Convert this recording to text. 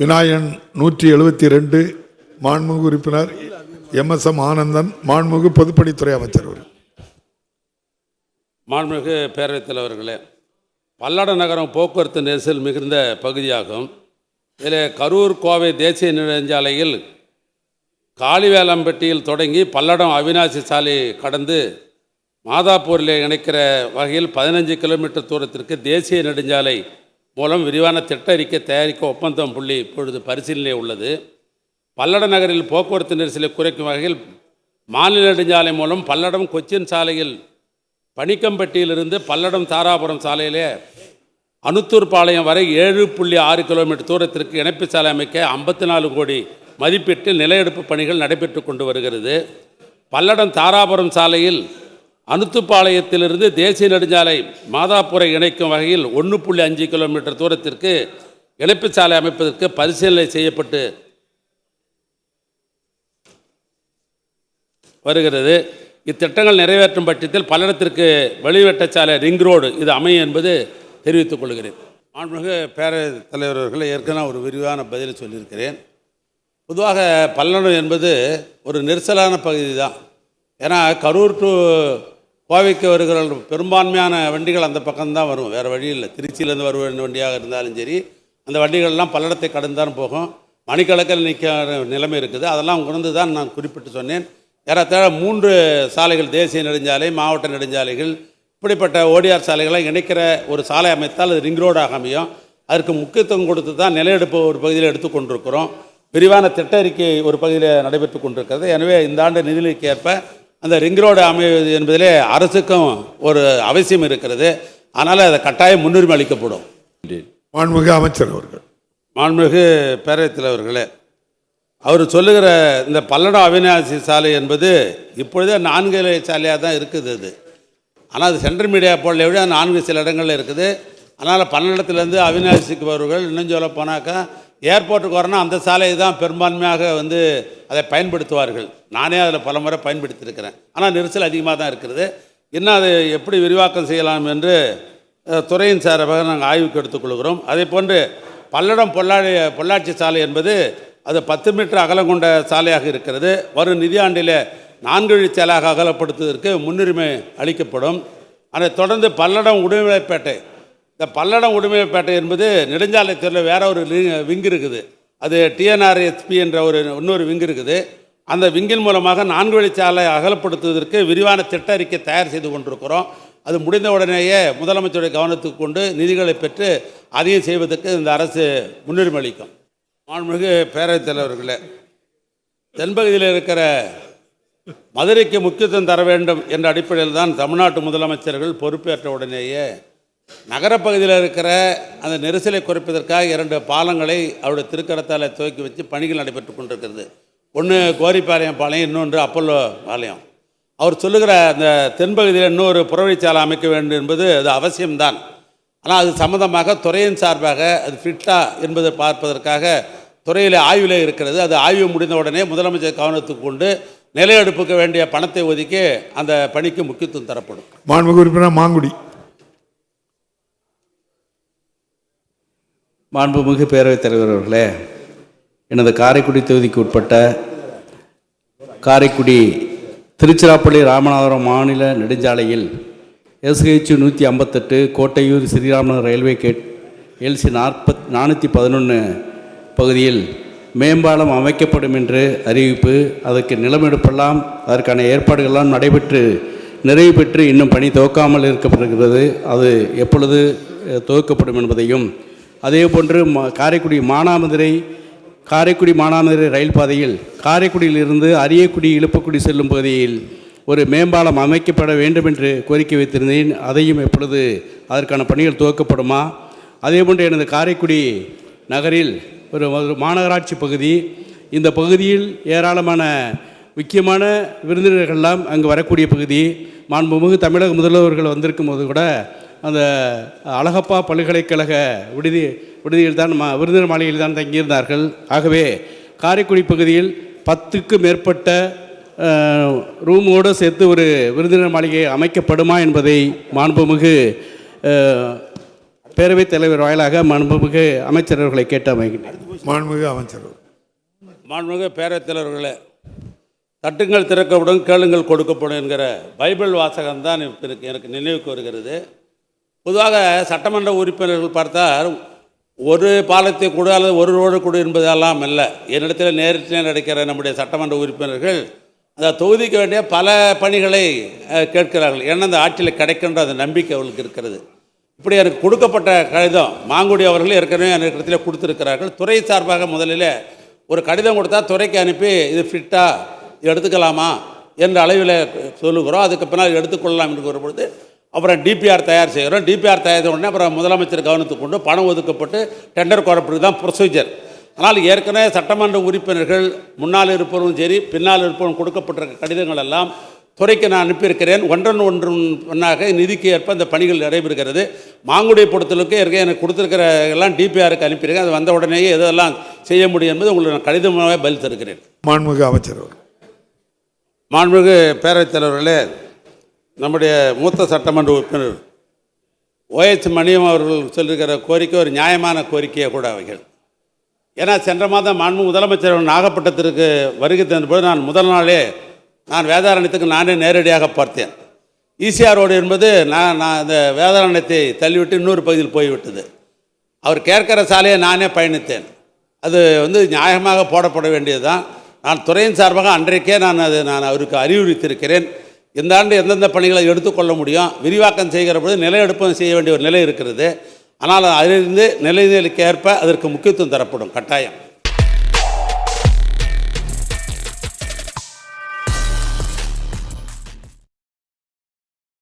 விநாயகன் 172 மாண்புமிகு உறுப்பினர் MSM ஆனந்தன் மாண்புமிகு பொதுப்பணித்துறை அமைச்சர் அவர்கள். மாண்புமிகு பேரவைத் தலைவர்களே, பல்லட நகரம் போக்குவரத்து நெரிசல் மிகுந்த பகுதியாகும். இதில் கரூர் கோவை தேசிய நெடுஞ்சாலையில் காளிவேலம்பட்டியில் தொடங்கி பல்லடம் அவினாசி சாலை கடந்து மாதாப்பூரில் இணைக்கிற வகையில் 15 கிலோமீட்டர் தூரத்திற்கு தேசிய நெடுஞ்சாலை மூலம் விரிவான திட்ட அறிக்கை தயாரிக்க ஒப்பந்தம் புள்ளி இப்பொழுது பரிசீலனை உள்ளது. பல்லட நகரில் போக்குவரத்து நெரிசலை குறைக்கும் வகையில் மாநில நெடுஞ்சாலை மூலம் பல்லடம் கொச்சின் சாலையில் பனிக்கம்பட்டியிலிருந்து பல்லடம் தாராபுரம் சாலையிலே அனுத்தூர் பாளையம் வரை 7.6 கிலோமீட்டர் தூரத்திற்கு இணைப்பு சாலை அமைக்க 54 கோடி மதிப்பீட்டில் நில எடுப்பு பணிகள் நடைபெற்று கொண்டு வருகிறது. பல்லடம் தாராபுரம் சாலையில் அனுத்துப்பாளையத்திலிருந்து தேசிய நெடுஞ்சாலை மாதாப்பூரை இணைக்கும் வகையில் 1.5 கிலோமீட்டர் தூரத்திற்கு இணைப்பு சாலை அமைப்பதற்கு பரிசீலனை செய்யப்பட்டு வருகிறது. இத்திட்டங்கள் நிறைவேற்றும் பட்சத்தில் பல்லடத்திற்கு வெளிவட்டச்சாலை ரிங் ரோடு இது அமையும் என்பது தெரிவித்துக் கொள்கிறேன். மாண்புமிகு பேரவைத் தலைவர் அவர்களை ஏற்கனவே ஒரு விரிவான பதில் சொல்லியிருக்கிறேன். பொதுவாக பல்லடம் என்பது ஒரு நெரிசலான பகுதி தான். ஏன்னா கரூர் டு கோவைக்கு வருகிற பெரும்பான்மையான வண்டிகள் அந்த பக்கம்தான் வரும், வேறு வழி இல்லை. திருச்சியிலேருந்து வருவ வண்டியாக இருந்தாலும் சரி, அந்த வண்டிகள்லாம் பல்லடத்தை கடந்துதான் போகும். மணிக்கணக்கில் நிற்கிற நிலைமை இருக்குது. அதெல்லாம் உணர்ந்து தான் நான் குறிப்பிட்டு சொன்னேன். ஏறத்தாழ 3 சாலைகள், தேசிய நெடுஞ்சாலை, மாவட்ட நெடுஞ்சாலைகள், இப்படிப்பட்ட ஓடிஆர் சாலைகளை இணைக்கிற ஒரு சாலை அமைத்தால் அது ரிங் ரோடாக அமையும். அதற்கு முக்கியத்துவம் கொடுத்து தான் நில எடுப்பு ஒரு பகுதியில் எடுத்து கொண்டிருக்கிறோம். விரிவான திட்ட அறிக்கை ஒரு பகுதியில் நடைபெற்று கொண்டிருக்கிறது. எனவே இந்த ஆண்டு நிதிநிலைக்கு ஏற்ப அந்த ரிங் ரோடு அமைவது என்பதிலே அரசுக்கும் ஒரு அவசியம் இருக்கிறது. அதனால் அதை கட்டாயம் முன்னுரிமை அளிக்கப்படும். மாண்புமிகு அமைச்சர் அவர்கள். மாண்புமிகு பேரவைத் தலைவர்களே, அவர் சொல்லுகிற இந்த பல்லடம் அவினாசி சாலை என்பது இப்பொழுதே 4 சாலையாக தான் இருக்குது. அது ஆனால் அது சென்ட்ரல் மீடியா போல விட 4 சில இடங்களில் இருக்குது. அதனால் பல்லடத்துலேருந்து அவினாசிக்கு வருவர்கள் இன்னும் சொல்ல போனாக்கா ஏர்போர்ட்டுக்கு வரணும் அந்த சாலையை தான் பெரும்பான்மையாக அதை பயன்படுத்துவார்கள். நானே அதில் பல முறை பயன்படுத்தியிருக்கிறேன். ஆனால் நெரிசல் அதிகமாக தான் இருக்கிறது. இன்னும் அதை எப்படி விரிவாக்கம் செய்யலாம் என்று துறையின் சார்பாக நாங்கள் ஆய்வுக்கு எடுத்துக்கொள்கிறோம். அதே போன்று பல்லடம் பொள்ளாச்சி சாலை என்பது அது 10 மீட்டர் அகலம் கொண்ட சாலையாக இருக்கிறது. வரும் நிதியாண்டில் 4 வழிச்சாலையாக அகலப்படுத்துவதற்கு முன்னுரிமை அளிக்கப்படும். அதை தொடர்ந்து பல்லடம் உடுமலைப்பேட்டை, இந்த பல்லடம் உடுமலைப்பேட்டை என்பது நெடுஞ்சாலைத்துறையில் வேற ஒரு விங்கு இருக்குது. அது TNRSP என்ற இன்னொரு விங்கு இருக்குது. அந்த விங்கின் மூலமாக 4 வழிச்சாலை அகலப்படுத்துவதற்கு விரிவான திட்ட அறிக்கை தயார் செய்து கொண்டிருக்கிறோம். அது முடிந்த உடனேயே முதலமைச்சருடைய கவனத்துக்கு கொண்டு நிதிகளை பெற்று அதையும் செய்வதற்கு இந்த அரசு முன்னுரிமை அளிக்கும். மாண்புமிகு பேரவைத் தலைவர்களே, தென்பகுதியில் இருக்கிற மதுரைக்கு முக்கியத்துவம் தர வேண்டும் என்ற அடிப்படையில் தான் தமிழ்நாட்டு முதலமைச்சர்கள் பொறுப்பேற்ற உடனேயே நகரப்பகுதியில் இருக்கிற அந்த நெரிசலை குறைப்பதற்காக 2 பாலங்களை அவருடைய திருக்கரத்தால் துவக்கி வச்சு பணிகள் நடைபெற்று கொண்டிருக்கிறது. ஒன்று கோரிப்பாளையம் பாளையம், இன்னொன்று அப்பல்லோ பாளையம். அவர் சொல்லுகிற அந்த தென்பகுதியில் இன்னொரு புறவழிச்சாலை அமைக்க வேண்டும் என்பது அது அவசியம்தான். ஆனால் அது சம்பந்தமாக துறையின் சார்பாக அது ஃபிட்டா என்பதை பார்ப்பதற்காக துறையில் ஆய்வில் இருக்கிறது. அது ஆய்வு முடிந்த உடனே முதலமைச்சர் கவனத்துக்கு கொண்டு நில எடுப்புக்கு வேண்டிய பணத்தை ஒதுக்கி அந்த பணிக்கு முக்கியத்துவம் தரப்படும். மாண்புமிகு உறுப்பினர் மாங்குடி. மாண்புமிகு பேரவைத் தலைவர் அவர்களே, எனது காரைக்குடி தொகுதிக்கு உட்பட்ட காரைக்குடி திருச்சிராப்பள்ளி ராமநாதபுரம் மாநில நெடுஞ்சாலையில் SH 158 Kottaiyur Sriramnagar railway gate LC 411 பகுதியில் மேம்பாலம் அமைக்கப்படும் என்று அறிவிப்பு, அதற்கு நிலமெடுப்பெல்லாம் அதற்கான ஏற்பாடுகள்லாம் நடைபெற்று நிறைவு பெற்று இன்னும் பணி துவக்காமல் இருக்கப்படுகிறது. அது எப்பொழுது துவக்கப்படும் என்பதையும், அதே போன்று காரைக்குடி மானாமதுரை ரயில் பாதையில் காரைக்குடியிலிருந்து அரியக்குடி இழுப்பக்குடி செல்லும் பகுதியில் ஒரு மேம்பாலம் அமைக்கப்பட வேண்டும் என்று கோரிக்கை வைத்திருந்தேன். அதையும் எப்பொழுது அதற்கான பணிகள் துவக்கப்படுமா? அதே போன்று எனது காரைக்குடி நகரில் ஒரு மாநகராட்சி பகுதி, இந்த பகுதியில் ஏராளமான முக்கியமான விருந்தினர்கள்லாம் அங்கு வரக்கூடிய பகுதி. மாண்புமிகு தமிழக முதல்வர்கள் வந்திருக்கும் போது கூட அந்த அழகப்பா பல்கலைக்கழக விடுதியில் தான் விருந்தினர் மாளிகையில் தான் தங்கியிருந்தார்கள். ஆகவே காரைக்குடி பகுதியில் 10க்கும் மேற்பட்ட ரூமோடு சேர்த்து ஒரு விருந்தினர் மாளிகை அமைக்கப்படுமா என்பதை மாண்புமிகு பேரவைத் தலைவர் வாயிலாக மாண்புமிகு அமைச்சரவர்களை கேட்டு அமைகின்றேன். மாண்புமிகு அமைச்சர் அவர்கள். மாண்புமிகு பேரவைத் தலைவர்களே, தட்டுங்கள் திறக்கப்படும், கேளுங்கள் கொடுக்கப்படும் என்கிற பைபிள் வாசகம்தான் எனக்கு நினைவுக்கு வருகிறது. பொதுவாக சட்டமன்ற உறுப்பினர்கள் பார்த்தால் ஒரு பாலத்தை கொடு அல்லது ஒரு ரோடு கொடு என்பதெல்லாம் அல்ல. என்னிடத்தில் நேரிட்டு நடக்கிற நம்முடைய சட்டமன்ற உறுப்பினர்கள் அந்த தொகுதிக்கு வேண்டிய பல பணிகளை கேட்கிறார்கள். ஏன்னா அந்த ஆட்சியில் கிடைக்கின்ற அந்த நம்பிக்கை அவர்களுக்கு இருக்கிறது. இப்படி எனக்கு கொடுக்கப்பட்ட கடிதம் மாங்குடி அவர்கள் ஏற்கனவே அந்த இடத்துல கொடுத்துருக்கிறார்கள். துறை சார்பாக முதலில் ஒரு கடிதம் கொடுத்தா துறைக்கு அனுப்பி இது ஃபிட்டா எடுத்துக்கலாமா என்ற அளவில் சொல்லுகிறோம். அதுக்கு பின்னால் எடுத்துக்கொள்ளலாம் என்று கூறும்பொழுது அப்புறம் டிபிஆர் தயார் செய்கிறோம். டிபிஆர் தயாரித்த உடனே அப்புறம் முதலமைச்சர் கவனத்துக்கு கொண்டு பணம் ஒதுக்கப்பட்டு டெண்டர் கோரப்படுறது தான் ப்ரொசீஜர். ஆனால் ஏற்கனவே சட்டமன்ற உறுப்பினர்கள் முன்னால் இருப்பவரும் சரி பின்னால் இருப்பவரும் கொடுக்கப்பட்டிருக்க கடிதங்கள் எல்லாம் துறைக்கு நான் அனுப்பியிருக்கிறேன். ஒன்றன் ஒன்றாக நிதிக்கு ஏற்ப இந்த பணிகள் நடைபெறுகிறது. மாங்குடியை பொறுத்தளவுக்கு ஏற்கனவே எனக்கு கொடுத்துருக்கிற எல்லாம் டிபிஆருக்கு அனுப்பியிருக்கேன். அது வந்த உடனேயே எதெல்லாம் செய்ய முடியும் என்பது உங்களுக்கு நான் கடிதமாகவே பதில் தருகிறேன். மாண்புமிகு அமைச்சர் அவர்கள். மாண்புமிகு பேரவைத் தலைவர்களே, நம்முடைய மூத்த சட்டமன்ற உறுப்பினர் OH மணியம் அவர்கள் சொல்லியிருக்கிற கோரிக்கை ஒரு நியாயமான கோரிக்கையை கூட அவைகள். ஏன்னா சென்ற மாதம் மாண்பு முதலமைச்சர் நாகப்பட்டினத்திற்கு வருகை தந்தபோது நான் முதல் நாளே நான் வேதாரண்யத்துக்கு நானே நேரடியாக பார்த்தேன். ஈசிஆர் ரோடு என்பது நான் இந்த வேதாரண்யத்தை தள்ளிவிட்டு இன்னொரு பகுதியில் போய்விட்டது. அவர் கேட்கிற சாலையை நானே பயணித்தேன். அது நியாயமாக போடப்பட வேண்டியது தான். நான் துறையின் சார்பாக அன்றைக்கே நான் அவருக்கு அறிவுறுத்தியிருக்கிறேன். இந்த ஆண்டு எந்தெந்த பணிகளை எடுத்துக்கொள்ள முடியும், விரிவாக்கம் செய்கிற பொழுது நிலையெடுப்பம் செய்ய வேண்டிய ஒரு நிலை இருக்கிறது. ஆனால் அதிலிருந்து நிலைக்கு ஏற்ப அதற்கு முக்கியத்துவம் தரப்படும் கட்டாயம்.